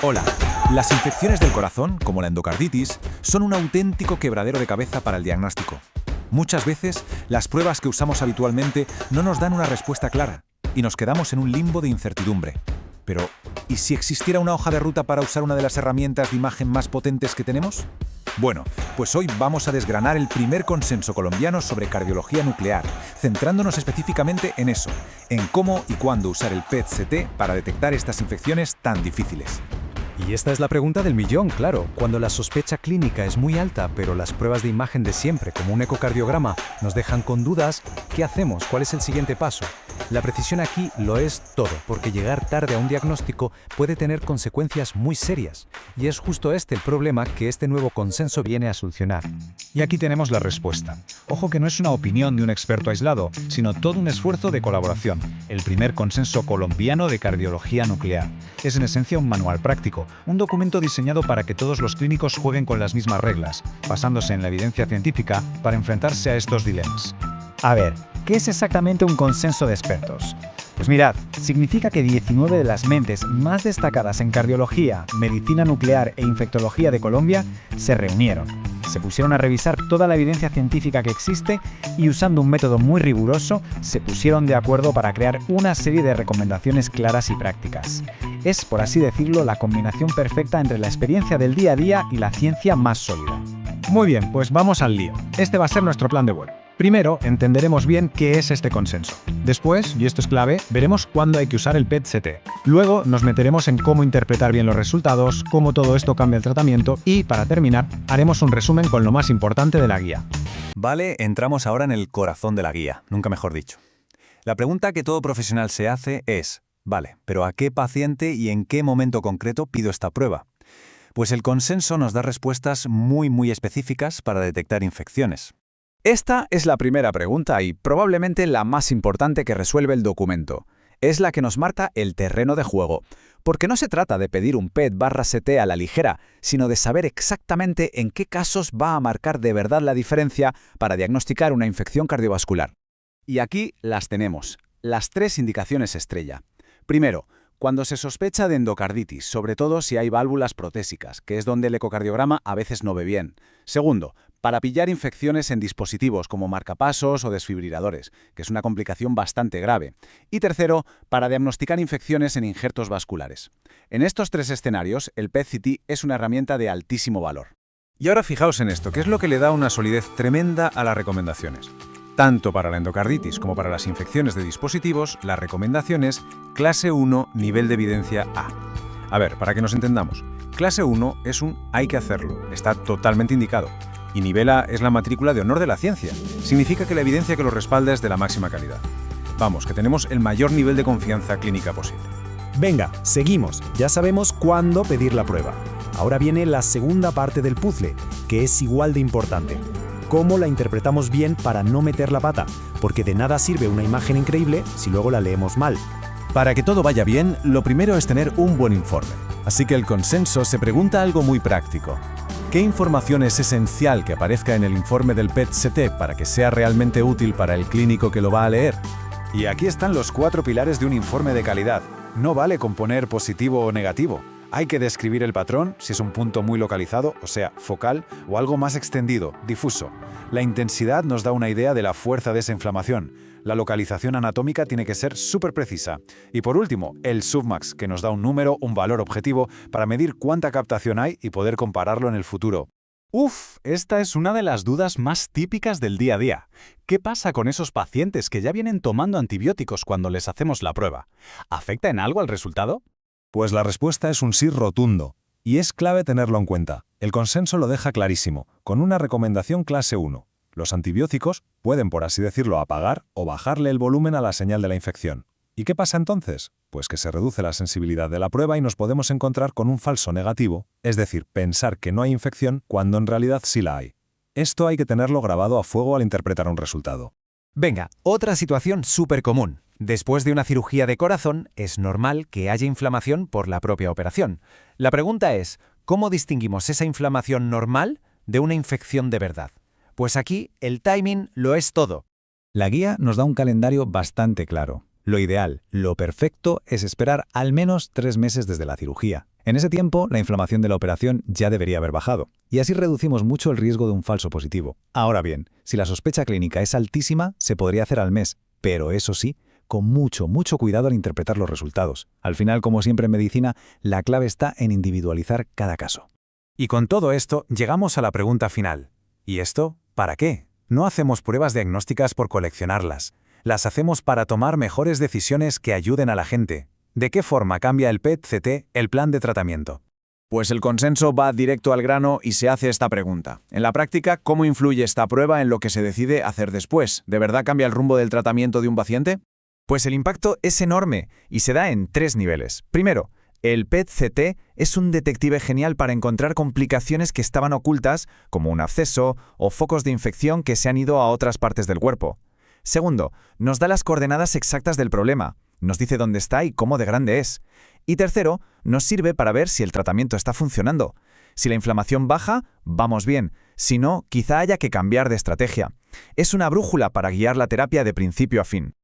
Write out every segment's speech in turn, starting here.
Hola, las infecciones del corazón, como la endocarditis, son un auténtico quebradero de cabeza para el diagnóstico. Muchas veces, las pruebas que usamos habitualmente no nos dan una respuesta clara y nos quedamos en un limbo de incertidumbre. Pero, ¿y si existiera una hoja de ruta para usar una de las herramientas de imagen más potentes que tenemos? Bueno, pues hoy vamos a desgranar el primer consenso colombiano sobre cardiología nuclear, centrándonos específicamente en eso, en cómo y cuándo usar el PET-CT para detectar estas infecciones tan difíciles. Y esta es la pregunta del millón, claro. Cuando la sospecha clínica es muy alta, pero las pruebas de imagen de siempre, como un ecocardiograma, nos dejan con dudas, ¿qué hacemos? ¿Cuál es el siguiente paso? La precisión aquí lo es todo, porque llegar tarde a un diagnóstico puede tener consecuencias muy serias. Y es justo este el problema que este nuevo consenso viene a solucionar. Y aquí tenemos la respuesta. Ojo que no es una opinión de un experto aislado, sino todo un esfuerzo de colaboración. El primer consenso colombiano de cardiología nuclear. Es en esencia un manual práctico, un documento diseñado para que todos los clínicos jueguen con las mismas reglas, basándose en la evidencia científica para enfrentarse a estos dilemas. A ver, ¿qué es exactamente un consenso de expertos? Pues mirad, significa que 19 de las mentes más destacadas en cardiología, medicina nuclear e infectología de Colombia se reunieron. Se pusieron a revisar toda la evidencia científica que existe y usando un método muy riguroso, se pusieron de acuerdo para crear una serie de recomendaciones claras y prácticas. Es, por así decirlo, la combinación perfecta entre la experiencia del día a día y la ciencia más sólida. Muy bien, pues vamos al lío. Este va a ser nuestro plan de vuelo. Primero, entenderemos bien qué es este consenso. Después, y esto es clave, veremos cuándo hay que usar el PET-CT. Luego, nos meteremos en cómo interpretar bien los resultados, cómo todo esto cambia el tratamiento y, para terminar, haremos un resumen con lo más importante de la guía. Vale, entramos ahora en el corazón de la guía, nunca mejor dicho. La pregunta que todo profesional se hace es, vale, ¿pero a qué paciente y en qué momento concreto pido esta prueba? Pues el consenso nos da respuestas muy específicas para detectar infecciones. Esta es la primera pregunta y probablemente la más importante que resuelve el documento. Es la que nos marca el terreno de juego, porque no se trata de pedir un PET/CT a la ligera, sino de saber exactamente en qué casos va a marcar de verdad la diferencia para diagnosticar una infección cardiovascular. Y aquí las tenemos, las 3 indicaciones estrella. Primero, cuando se sospecha de endocarditis, sobre todo si hay válvulas protésicas, que es donde el ecocardiograma a veces no ve bien. Segundo, para pillar infecciones en dispositivos como marcapasos o desfibriladores, que es una complicación bastante grave. Y tercero, para diagnosticar infecciones en injertos vasculares. En estos 3 escenarios, el PET-CT es una herramienta de altísimo valor. Y ahora fijaos en esto, que es lo que le da una solidez tremenda a las recomendaciones. Tanto para la endocarditis como para las infecciones de dispositivos, la recomendación es clase 1, nivel de evidencia A. A ver, para que nos entendamos, clase 1 es un hay que hacerlo, está totalmente indicado. Y nivel A es la matrícula de honor de la ciencia. Significa que la evidencia que lo respalda es de la máxima calidad. Vamos, que tenemos el mayor nivel de confianza clínica posible. Venga, seguimos. Ya sabemos cuándo pedir la prueba. Ahora viene la segunda parte del puzzle, que es igual de importante. ¿Cómo la interpretamos bien para no meter la pata? Porque de nada sirve una imagen increíble si luego la leemos mal. Para que todo vaya bien, lo primero es tener un buen informe. Así que el consenso se pregunta algo muy práctico. ¿Qué información es esencial que aparezca en el informe del PET-CT para que sea realmente útil para el clínico que lo va a leer? Y aquí están los 4 pilares de un informe de calidad. No vale con poner positivo o negativo. Hay que describir el patrón, si es un punto muy localizado, o sea, focal, o algo más extendido, difuso. La intensidad nos da una idea de la fuerza de esa inflamación. La localización anatómica tiene que ser súper precisa. Y por último, el submax, que nos da un número, un valor objetivo, para medir cuánta captación hay y poder compararlo en el futuro. Esta es una de las dudas más típicas del día a día. ¿Qué pasa con esos pacientes que ya vienen tomando antibióticos cuando les hacemos la prueba? ¿Afecta en algo al resultado? Pues la respuesta es un sí rotundo, y es clave tenerlo en cuenta. El consenso lo deja clarísimo, con una recomendación clase 1. Los antibióticos pueden, por así decirlo, apagar o bajarle el volumen a la señal de la infección. ¿Y qué pasa entonces? Pues que se reduce la sensibilidad de la prueba y nos podemos encontrar con un falso negativo, es decir, pensar que no hay infección cuando en realidad sí la hay. Esto hay que tenerlo grabado a fuego al interpretar un resultado. Venga, otra situación súper común. Después de una cirugía de corazón, es normal que haya inflamación por la propia operación. La pregunta es, ¿cómo distinguimos esa inflamación normal de una infección de verdad? Pues aquí el timing lo es todo. La guía nos da un calendario bastante claro. Lo ideal, lo perfecto, es esperar al menos 3 meses desde la cirugía. En ese tiempo, la inflamación de la operación ya debería haber bajado, y así reducimos mucho el riesgo de un falso positivo. Ahora bien, si la sospecha clínica es altísima, se podría hacer al mes, pero eso sí, con mucho cuidado al interpretar los resultados. Al final, como siempre en medicina, la clave está en individualizar cada caso. Y con todo esto, llegamos a la pregunta final. ¿Y esto? ¿Para qué? No hacemos pruebas diagnósticas por coleccionarlas. Las hacemos para tomar mejores decisiones que ayuden a la gente. ¿De qué forma cambia el PET-CT el plan de tratamiento? Pues el consenso va directo al grano y se hace esta pregunta. En la práctica, ¿cómo influye esta prueba en lo que se decide hacer después? ¿De verdad cambia el rumbo del tratamiento de un paciente? Pues el impacto es enorme y se da en 3 niveles. Primero, el PET-CT es un detective genial para encontrar complicaciones que estaban ocultas, como un absceso o focos de infección que se han ido a otras partes del cuerpo. Segundo, nos da las coordenadas exactas del problema. Nos dice dónde está y cómo de grande es. Y tercero, nos sirve para ver si el tratamiento está funcionando. Si la inflamación baja, vamos bien. Si no, quizá haya que cambiar de estrategia. Es una brújula para guiar la terapia de principio a fin.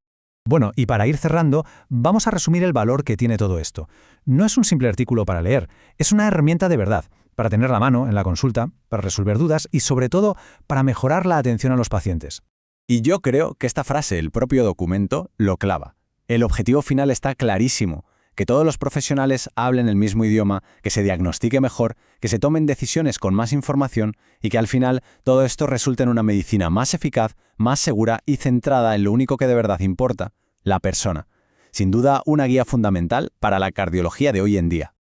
Bueno, y para ir cerrando, vamos a resumir el valor que tiene todo esto. No es un simple artículo para leer, es una herramienta de verdad, para tener la mano en la consulta, para resolver dudas y sobre todo para mejorar la atención a los pacientes. Y yo creo que esta frase, el propio documento, lo clava. El objetivo final está clarísimo, que todos los profesionales hablen el mismo idioma, que se diagnostique mejor, que se tomen decisiones con más información y que al final todo esto resulte en una medicina más eficaz, más segura y centrada en lo único que de verdad importa, la persona. Sin duda, una guía fundamental para la cardiología de hoy en día.